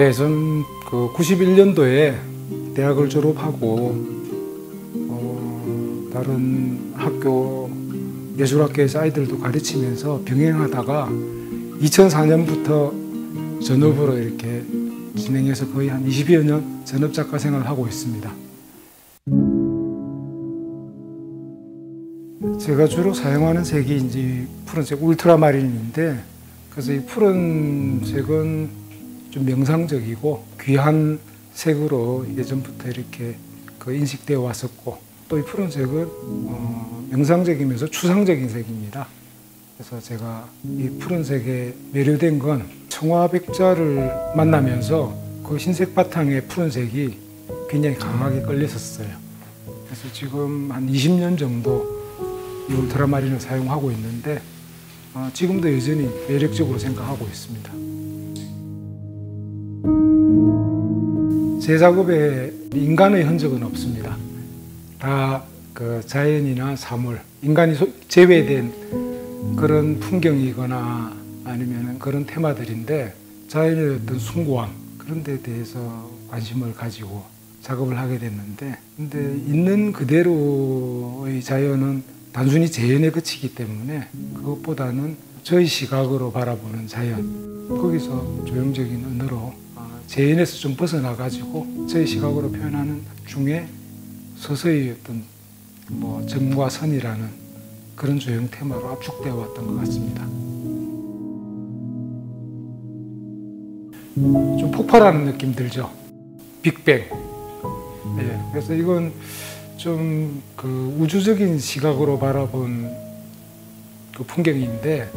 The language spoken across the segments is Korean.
네, 전 그 91년도에 대학을 졸업하고 다른 학교 예술학교에서 아이들도 가르치면서 병행하다가 2004년부터 전업으로 이렇게 진행해서 거의 한 20여 년 전업작가 생활을 하고 있습니다. 제가 주로 사용하는 색이 이제 푸른색 울트라마린인데, 그래서 이 푸른색은 좀 명상적이고 귀한 색으로 예전부터 이렇게 인식되어 왔었고, 또 이 푸른색은 명상적이면서 추상적인 색입니다. 그래서 제가 이 푸른색에 매료된 건 청화백자를 만나면서 그 흰색 바탕에 푸른색이 굉장히 강하게 끌렸었어요. 그래서 지금 한 20년 정도 이 울트라마린을 사용하고 있는데 지금도 여전히 매력적으로 생각하고 있습니다. 제 작업에 인간의 흔적은 없습니다. 다 그 자연이나 사물, 인간이 제외된 그런 풍경이거나 아니면 그런 테마들인데, 자연의 어떤 숭고함, 그런 데 대해서 관심을 가지고 작업을 하게 됐는데, 근데 있는 그대로의 자연은 단순히 재현에 그치기 때문에 그것보다는 저희 시각으로 바라보는 자연, 거기서 조형적인 언어로 재현에서 좀 벗어나가지고 저희 시각으로 표현하는 중에 서서히 어떤 점과 선이라는 그런 조형 테마로 압축되어 왔던 것 같습니다. 좀 폭발하는 느낌 들죠? 빅뱅. 네, 그래서 이건 좀 그 우주적인 시각으로 바라본 그 풍경인데,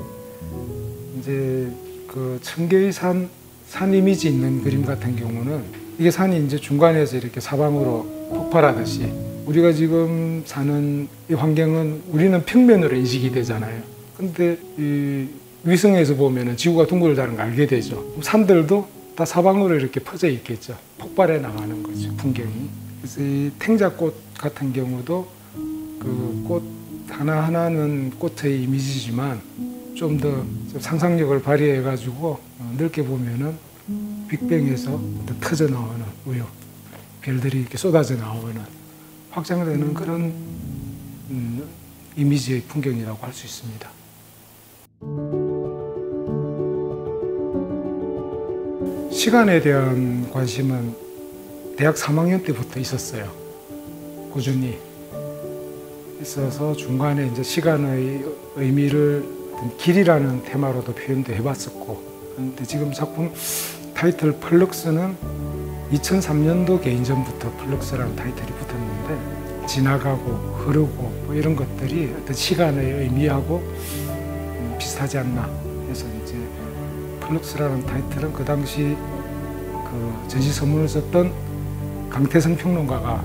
이제 그 청계의 산 이미지 있는 그림 같은 경우는 이게 산이 이제 중간에서 이렇게 사방으로 폭발하듯이, 우리가 지금 사는 이 환경은 우리는 평면으로 인식이 되잖아요. 근데 이 위성에서 보면은 지구가 둥글다는 걸 알게 되죠. 산들도 다 사방으로 이렇게 퍼져 있겠죠. 폭발해 나가는 거죠, 풍경이. 그래서 이 탱자꽃 같은 경우도 그 꽃 하나하나는 꽃의 이미지지만 좀 더 상상력을 발휘해 가지고 넓게 보면은 빅뱅에서 터져 나오는 우유, 별들이 이렇게 쏟아져 나오는 확장되는 그런 이미지의 풍경이라고 할 수 있습니다. 시간에 대한 관심은 대학 3학년 때부터 있었어요. 꾸준히 있어서 중간에 이제 시간의 의미를 길이라는 테마로도 표현도 해봤었고, 그런데 지금 작품 타이틀 플럭스는 2003년도 개인전부터 플럭스라는 타이틀이 붙었는데, 지나가고 흐르고 뭐 이런 것들이 어떤 시간의 의미하고 비슷하지 않나 해서 이제 플럭스라는 타이틀은 그 당시 그 전시 서문을 썼던 강태성 평론가가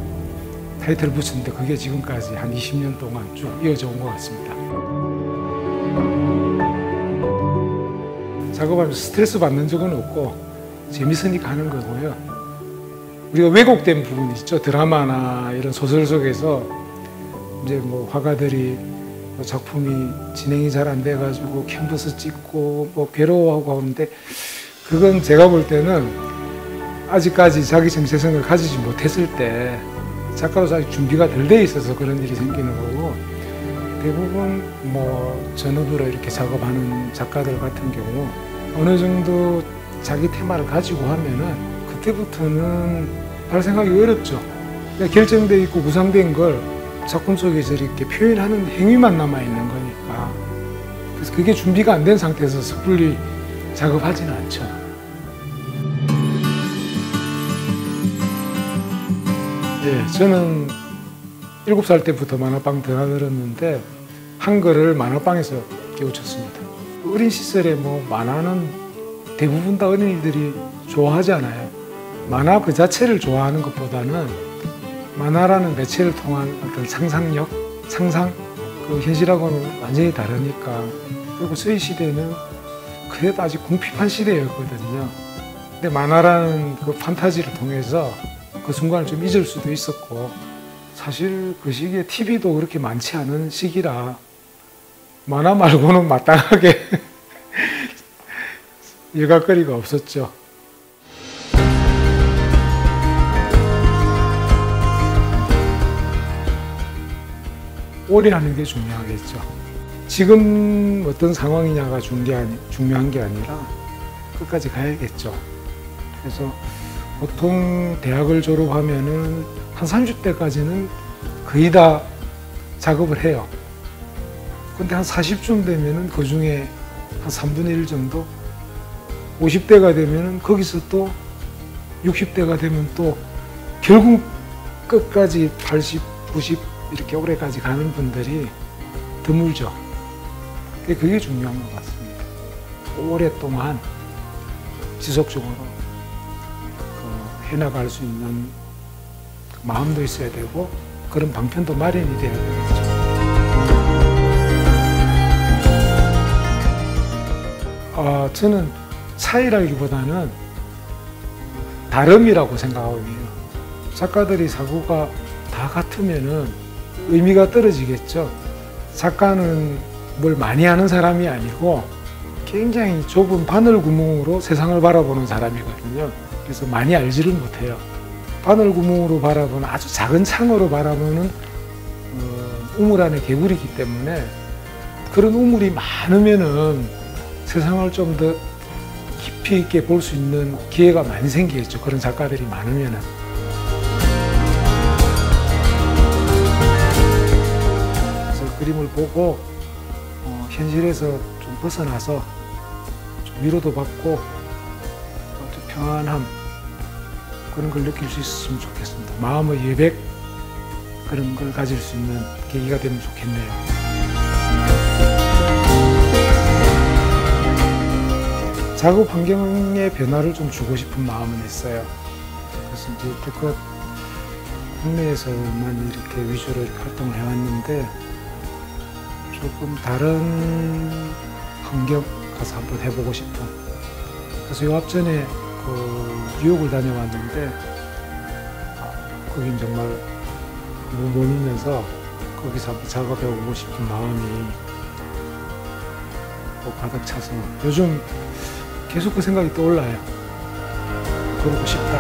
타이틀을 붙였는데, 그게 지금까지 한 20년 동안 쭉 이어져 온 것 같습니다. 작업하면서 스트레스 받는 적은 없고 재밌으니까 하는 거고요. 우리가 왜곡된 부분이 있죠. 드라마나 이런 소설 속에서 이제 뭐 화가들이 작품이 진행이 잘 안 돼가지고 캔버스 찍고 뭐 괴로워하고 하는데, 그건 제가 볼 때는 아직까지 자기 정체성을 가지지 못했을 때, 작가로서 아직 준비가 덜 돼 있어서 그런 일이 생기는 거고, 대부분 뭐 전업으로 이렇게 작업하는 작가들 같은 경우 어느 정도 자기 테마를 가지고 하면은 그때부터는 발생하기 어렵죠. 그러니까 결정돼 있고 구상된 걸 작품 속에서 이렇게 표현하는 행위만 남아 있는 거니까, 그래서 그게 준비가 안 된 상태에서 섣불리 작업하지는 않죠. 예, 저는 7살 때부터 만화방 드나들었는데 한글을 만화방에서 깨우쳤습니다. 어린 시절에 뭐 만화는 대부분 다 어린이들이 좋아하잖아요. 만화 그 자체를 좋아하는 것보다는 만화라는 매체를 통한 어떤 상상력, 상상, 그 현실하고는 완전히 다르니까. 그리고 저희 시대는 그래도 아직 궁핍한 시대였거든요. 근데 만화라는 그 판타지를 통해서 그 순간을 좀 잊을 수도 있었고, 사실 그 시기에 TV도 그렇게 많지 않은 시기라 만화 말고는 마땅하게 일갈거리가 없었죠. 오래 하는 게 중요하겠죠. 지금 어떤 상황이냐가 중요한 게 아니라 끝까지 가야겠죠. 그래서 보통 대학을 졸업하면은 한 30대까지는 거의 다 작업을 해요. 근데 한 40쯤 되면은 그 중에 한 3분의 1 정도, 50대가 되면은 거기서 또 60대가 되면 또 결국 끝까지 80, 90 이렇게 오래까지 가는 분들이 드물죠. 그게 중요한 것 같습니다. 오랫동안 지속적으로 해나갈 수 있는 마음도 있어야 되고 그런 방편도 마련이 돼야 되겠죠. 저는 차이라기보다는 다름이라고 생각하고 있어요. 작가들이 사고가 다 같으면은 의미가 떨어지겠죠. 작가는 뭘 많이 하는 사람이 아니고 굉장히 좁은 바늘 구멍으로 세상을 바라보는 사람이거든요. 그래서 많이 알지를 못해요. 바늘 구멍으로 바라보는 아주 작은 창으로 바라보는 우물 안에 개구리이기 때문에 그런 우물이 많으면은 세상을 좀 더 깊이 있게 볼 수 있는 기회가 많이 생기겠죠. 그런 작가들이 많으면은. 그래서 그림을 보고 현실에서 좀 벗어나서 좀 위로도 받고 좀 평안함 그런 걸 느낄 수 있었으면 좋겠습니다. 마음의 여백 그런 걸 가질 수 있는 계기가 되면 좋겠네요. 작업 환경에 변화를 좀 주고 싶은 마음은 있어요. 그래서 이제 여태껏 국내에서만 이렇게 위주로 이렇게 활동을 해왔는데 조금 다른 환경 가서 한번 해보고 싶은. 그래서 요 앞전에 뉴욕을 다녀왔는데 거긴 정말 머물면서 거기서 한번 작업해보고 싶은 마음이 또 가득 차서 요즘 계속 그 생각이 떠올라요. 그러고 싶다.